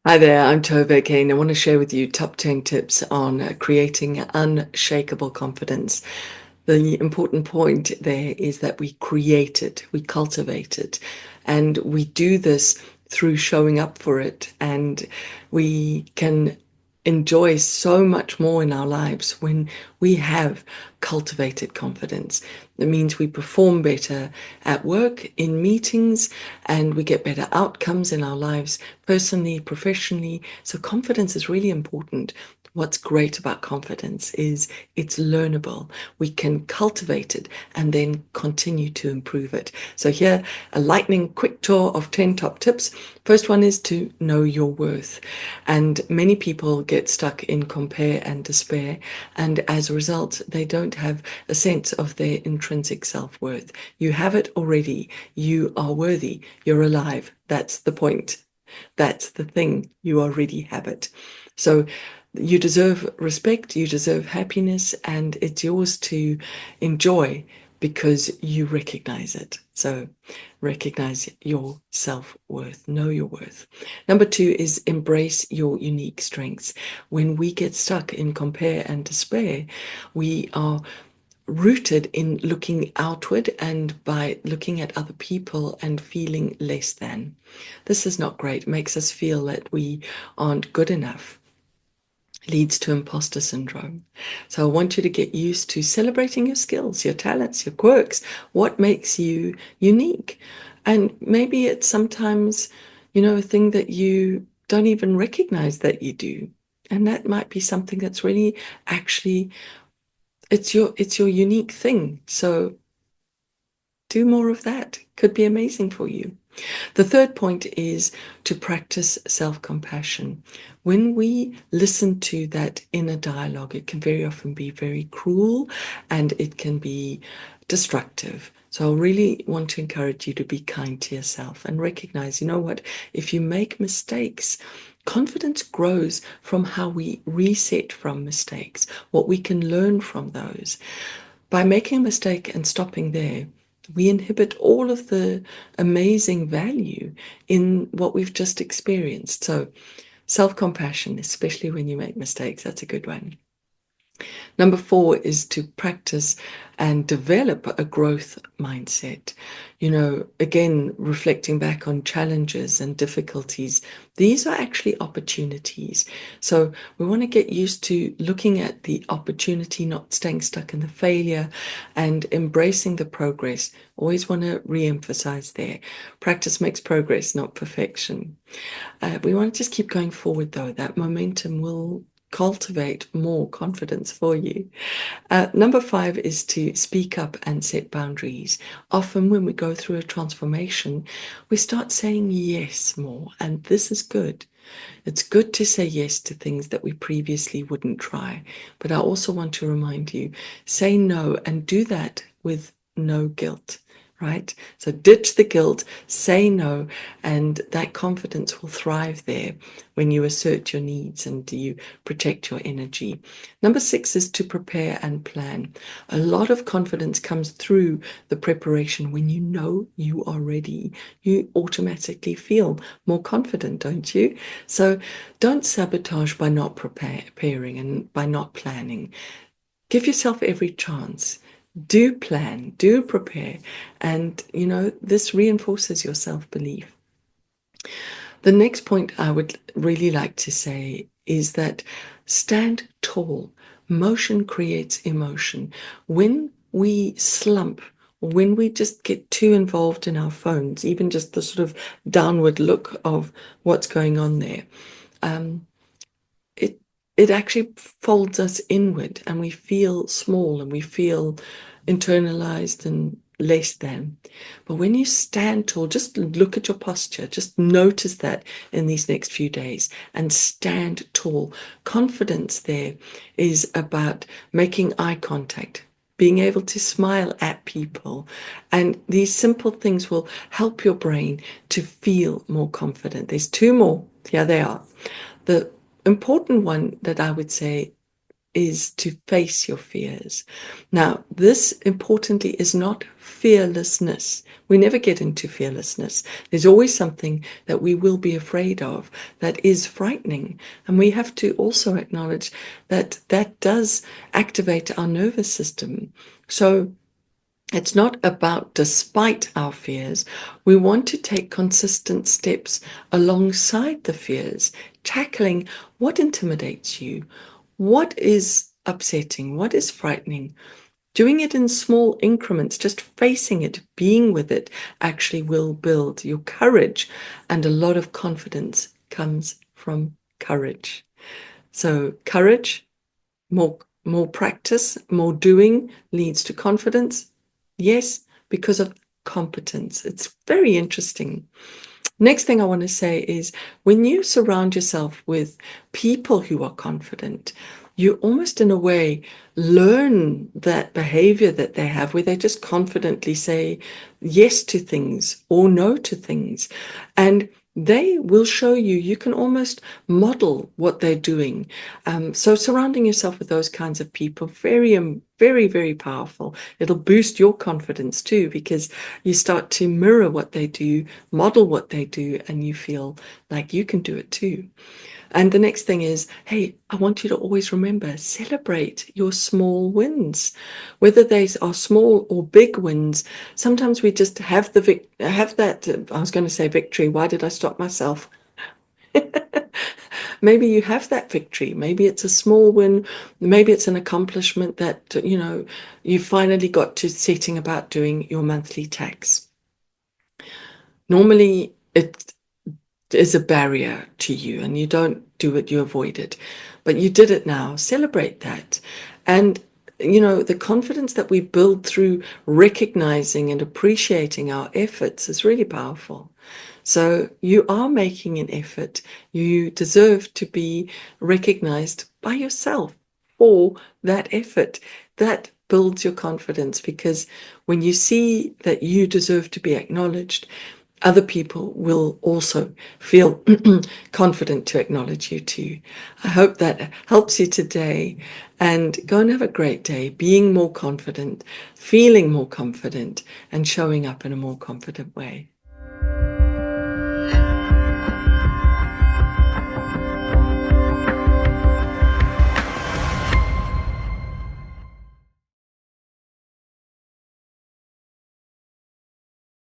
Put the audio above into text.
Hi there, I'm Tove again. I want to share with you top 10 tips on creating unshakable confidence. The important point there is that we create it, we cultivate it, and we do this through showing up for it. And we can enjoy so much more in our lives when we have cultivated confidence. It means we perform better at work, in meetings, and we get better outcomes in our lives, personally, professionally. So confidence is really important. What's great about confidence is it's learnable. We can cultivate it and then continue to improve it. So here, a lightning quick tour of 10 top tips. First one is to know your worth. And many people get stuck in compare and despair. And as a result, they don't have a sense of their intrinsic self-worth. You have it already. You are worthy. You're alive. That's the point. That's the thing. You already have it. So you deserve respect, you deserve happiness, and it's yours to enjoy because you recognize it. So recognize your self-worth, know your worth. Number two is embrace your unique strengths. When we get stuck in compare and despair, we are rooted in looking outward and by looking at other people and feeling less than. This is not great. It makes us feel that we aren't good enough, leads to imposter syndrome. So I want you to get used to celebrating your skills, your talents, your quirks, what makes you unique. And maybe it's sometimes, a thing that you don't even recognize that you do. And that might be something that's really actually it's your unique thing. So do more of that. Could be amazing for you. The third point is to practice self-compassion. When we listen to that inner dialogue, it can very often be very cruel and it can be destructive. So I really want to encourage you to be kind to yourself and recognize, you know what, if you make mistakes, confidence grows from how we reset from mistakes, what we can learn from those. By making a mistake and stopping there, we inhibit all of the amazing value in what we've just experienced. So, self compassion, especially when you make mistakes, that's a good one. Number four is to practice and develop a growth mindset. Again, reflecting back on challenges and difficulties, these are actually opportunities. So we want to get used to looking at the opportunity, not staying stuck in the failure, and embracing the progress. Always want to re-emphasize there. Practice makes progress, not perfection. We want to just keep going forward, though. That momentum will cultivate more confidence for you. Number five is to speak up and set boundaries. Often, when we go through a transformation, we start saying yes more, and this is good. It's good to say yes to things that we previously wouldn't try. But I also want to remind you, say no and do that with no guilt, right? So ditch the guilt, say no, and that confidence will thrive there when you assert your needs and you protect your energy. Number six is to prepare and plan. A lot of confidence comes through the preparation. When you know you are ready, you automatically feel more confident, don't you? So don't sabotage by not preparing and by not planning. Give yourself every chance. Do plan, do prepare, and this reinforces your self-belief. The next point I would really like to say is that stand tall. Motion creates emotion. When we slump, when we just get too involved in our phones, even just the sort of downward look of what's going on there, um, it it actually folds us inward and we feel small and we feel internalized and less than. But when you stand tall, just look at your posture, just notice that in these next few days and stand tall. Confidence there is about making eye contact, being able to smile at people. And these simple things will help your brain to feel more confident. There's two more. Here they are. The important one that I would say is to face your fears. Now, this importantly is not fearlessness. We never get into fearlessness. There's always something that we will be afraid of that is frightening. And we have to also acknowledge that that does activate our nervous system. So it's not about despite our fears. We want to take consistent steps alongside the fears, tackling what intimidates you, what is upsetting, what is frightening. Doing it in small increments, just facing it, being with it, actually will build your courage. And a lot of confidence comes from courage. So, courage, more practice, more doing leads to confidence. Yes, because of competence. It's very interesting. Next thing I want to say is when you surround yourself with people who are confident, you almost in a way learn that behavior that they have where they just confidently say yes to things or no to things. And they will show you, you can almost model what they're doing. So surrounding yourself with those kinds of people, very, very powerful. It'll boost your confidence too, because you start to mirror what they do, model what they do, and you feel like you can do it too. And the next thing is, hey, I want you to always remember, celebrate your small wins, whether they are small or big wins. Sometimes we just have have that. I was going to say victory. Why did I stop myself? Maybe you have that victory. Maybe it's a small win. Maybe it's an accomplishment that, you finally got to setting about doing your monthly tax. Normally, it is a barrier to you and you don't do it, you avoid it. But you did it now. Celebrate that. And, the confidence that we build through recognizing and appreciating our efforts is really powerful. So you are making an effort. You deserve to be recognized by yourself for that effort. That builds your confidence because when you see that you deserve to be acknowledged, other people will also feel confident to acknowledge you too. I hope that helps you today, and go and have a great day, being more confident, feeling more confident, and showing up in a more confident way.